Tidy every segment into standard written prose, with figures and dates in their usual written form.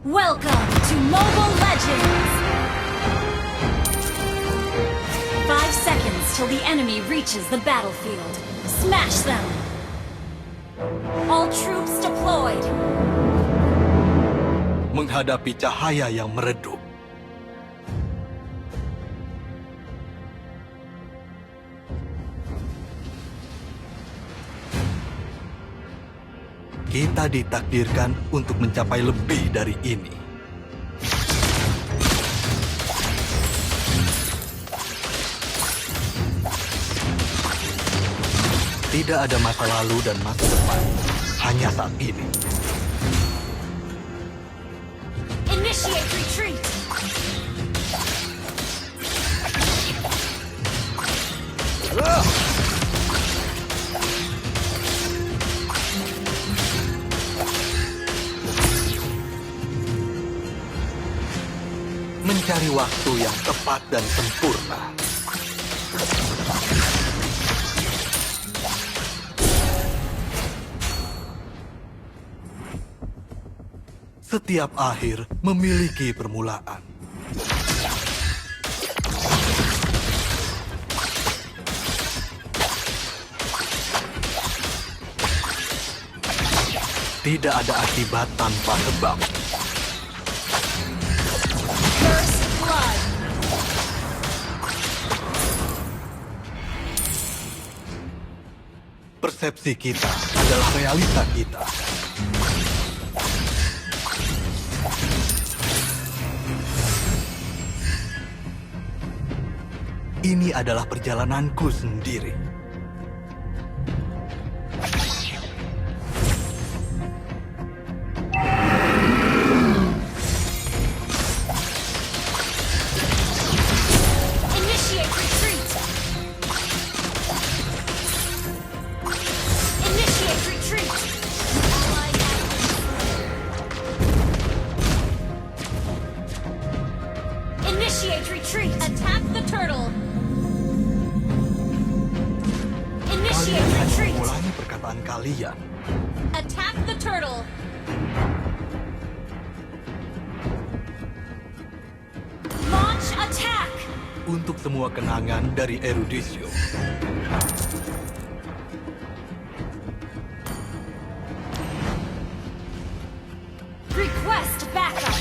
Welcome to Mobile Legends! 5 seconds till the enemy reaches the battlefield. Smash them! All troops deployed! Menghadapi cahaya yang meredup. Kita ditakdirkan untuk mencapai lebih dari ini. Tidak ada masa lalu dan masa depan, hanya saat ini. Initiate retreat! Mencari waktu yang tepat dan sempurna. Setiap akhir memiliki permulaan. Tidak ada akibat tanpa sebab. First blood! Persepsi kita adalah realita kita. Ini adalah perjalananku sendiri. Initiate retreat! Initiate retreat! Initiate retreat! Attack the turtle! Kalian Initiate hanya retreat! mengulangi perkataan kalian. Attack the turtle! Launch attack! Untuk semua kenangan dari Erudisio. Request backup!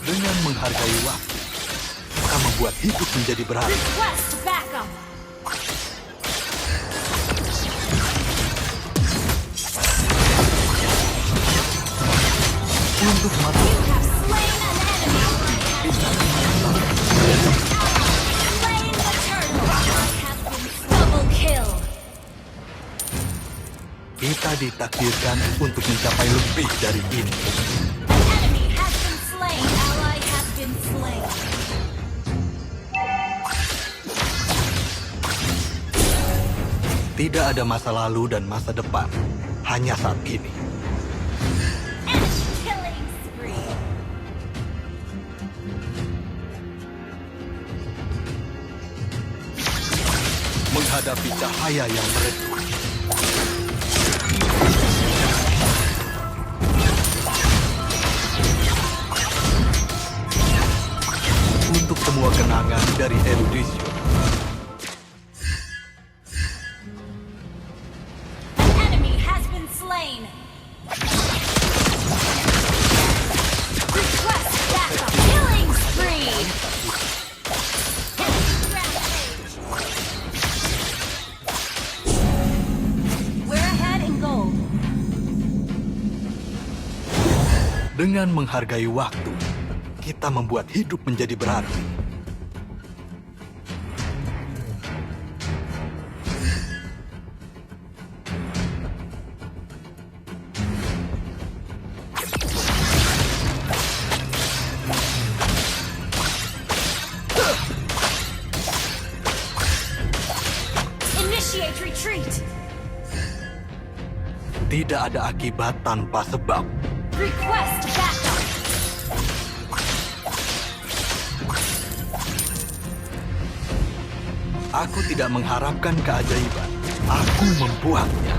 Dengan menghargai waktu, kita membuat hidup menjadi berharga. Request backup! Untuk mata You have slain an enemy! Slain the turtle! I have been double kill! kita ditakdirkan untuk mencapai lebih dari ini. An enemy has been slain! Ally has been slain! Tidak ada masa lalu dan masa depan, hanya saat ini. Enemy killing spree! Menghadapi cahaya yang meredup. Untuk semua kenangan dari Erudisio. An enemy has been slain! Request backup! Killing spree! Rampage! We're ahead in gold. Dengan menghargai waktu, kita membuat hidup menjadi berarti. Initiate retreat! Tidak ada akibat tanpa sebab. Request backup! Aku tidak mengharapkan keajaiban. Aku membuatnya.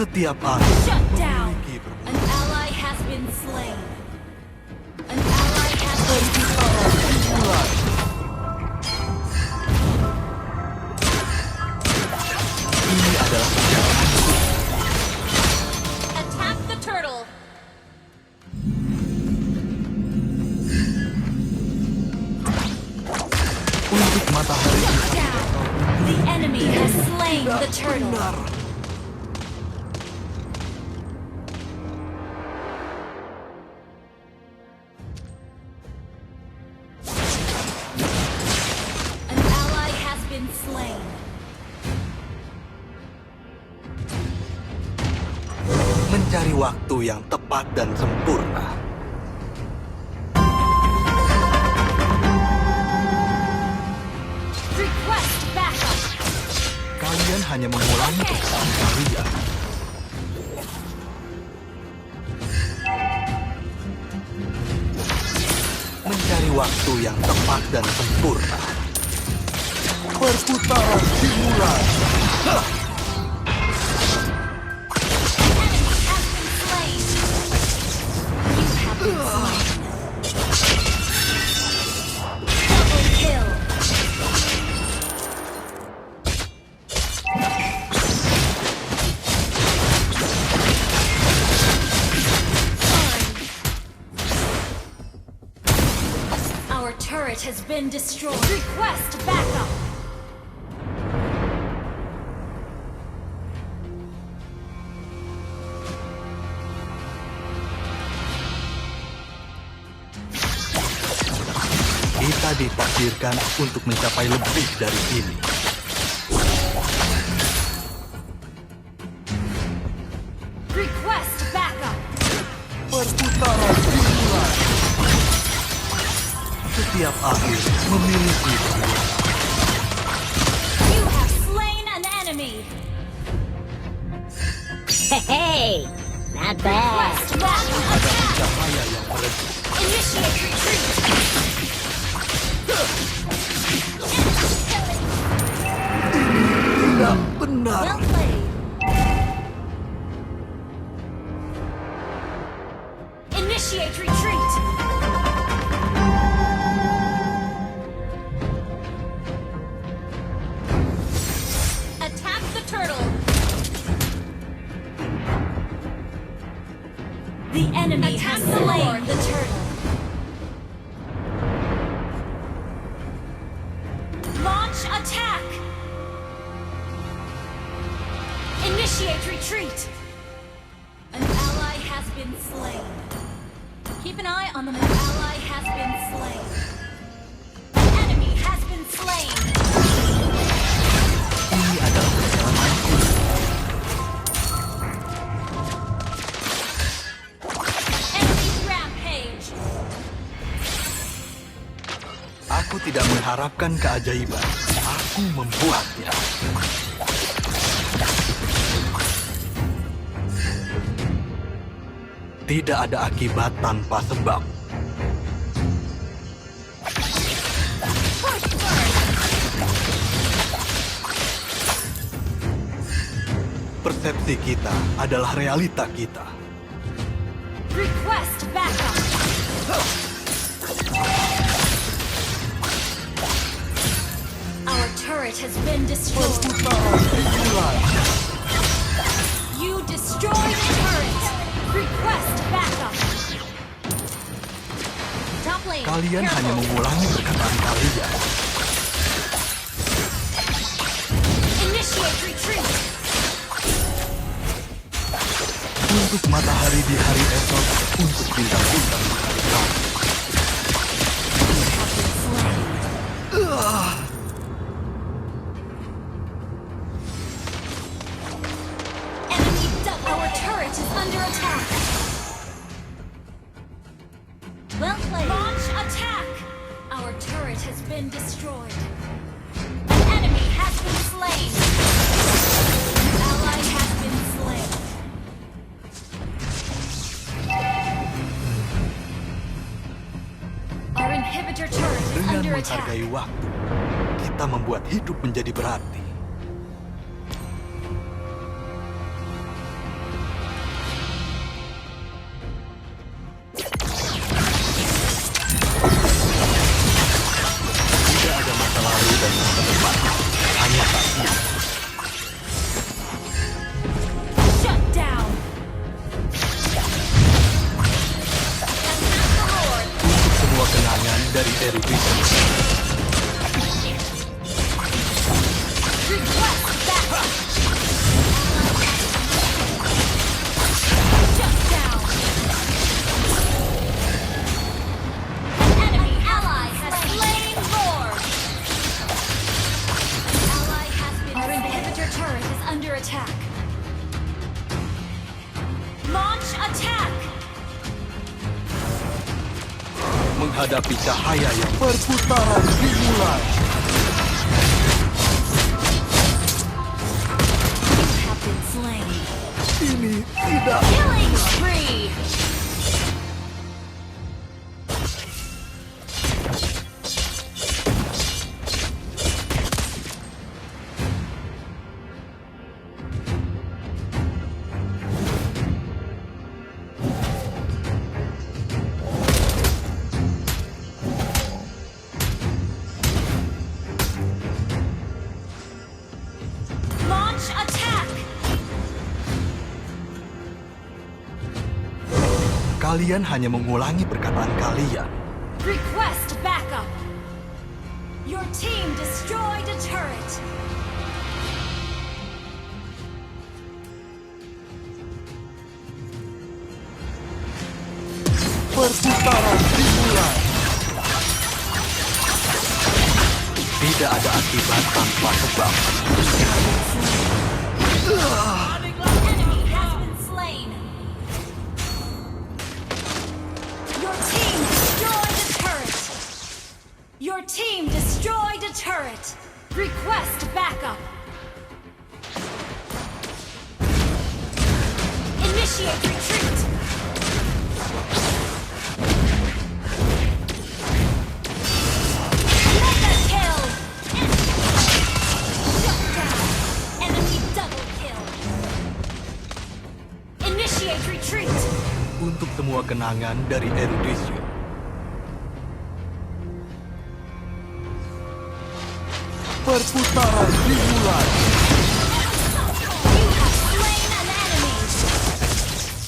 Setiap akhir Shut down. memiliki An ally has been slain. An ally has been slain. Ini adalah perjalananku. Attack the turtle. Untuk matahari Down. The enemy has slain the turtle. benar. An ally has been slain. Mencari waktu yang tepat dan sempurna. Request backup. Kalian hanya mengulangi kesalahan kalian. Mencari waktu yang tepat dan sempurna. Perputaran dimulai. Enemy has been slain. You have been slain. Double kill. Our turret has been destroyed. Request backup. Kita ditakdirkan untuk mencapai lebih dari ini. Request backup. Perputaran dimulai. Setiap akhir memiliki peluang. You have slain an enemy. Hey, not bad. Request backup. Ada cahaya yang meredup. Initiate retreat. Tidak benar. Well played. Initiate retreat. Attack the turtle. The enemy has slain the turtle. Launch attack. Initiate retreat. An ally has been slain. Keep an eye on the map. An ally has been slain. An enemy has been slain. Ini adalah perjalananku. Enemy rampage. Aku tidak mengharapkan keajaiban. Aku membuatnya. Tidak ada akibat tanpa sebab. Push first. Persepsi kita adalah realita kita. Request backup. Our turret has been destroyed. Dimulai. You destroyed the turret. Request backup. Top lane. Kalian hanya careful. mengulangi perkataan kalian. Initiate retreat. Untuk matahari di hari esok, untuk bintang-bintang di hari lain. Slain. Enemy double. Our turret is under attack. Well played. Launch attack. Our turret has been destroyed. An enemy has been slain. An ally has been slain. Our inhibitor turret is Dengan under attack. menghargai waktu, kita membuat hidup menjadi berarti. erudisi. Request backup. Shut down. An enemy ally has slain Lord. Ally has been. Our inhibitor turret is under attack. Launch attack. Menghadapi cahaya yang perputaran dimulai. You have been slain. Ini tidak Killing spree. Launch attack. Kalian hanya mengulangi perkataan kalian. Request backup. Your team destroyed a turret. Perputaran dimulai. Tidak ada akibat tanpa sebab. Enemy has been slain. Your team destroyed a turret. Your team destroyed a turret. Request backup. Initiate retreat. Mega kill. Shut down. Enemy double kill. Initiate retreat. Untuk semua kenangan dari erudisi. Perputaran dimulai. You have slain an enemy.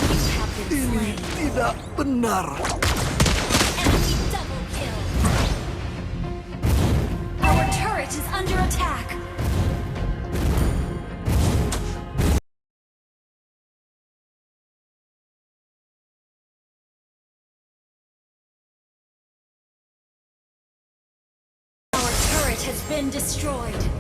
You have been Ini slain. tidak benar. Enemy double kill. Our turret is under attack. Our turret has been destroyed.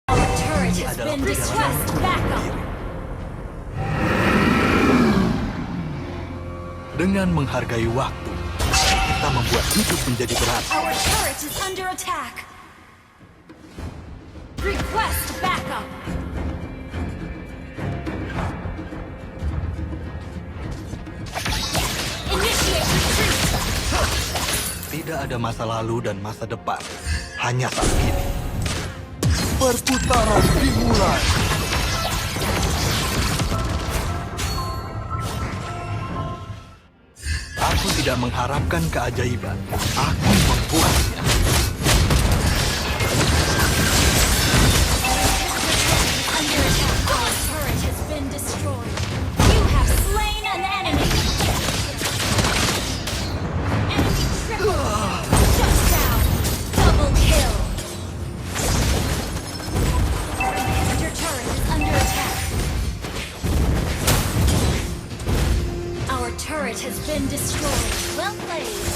Our turret has Adalah been perjalanan destroyed. untuk Backup. diri. Dengan menghargai waktu, kita membuat hidup menjadi berat. Our turret is under attack. Request backup. Initiate retreat. Tidak ada masa lalu dan masa depan, hanya saat ini. Perputaran dimulai. Aku tidak mengharapkan keajaiban, aku membuatnya. Under attack. Our turret has been destroyed. You have slain an enemy. Enemy triple kill. Shut down. Double kill. Our inhibitor turret is under attack. Our turret has been destroyed. Well played.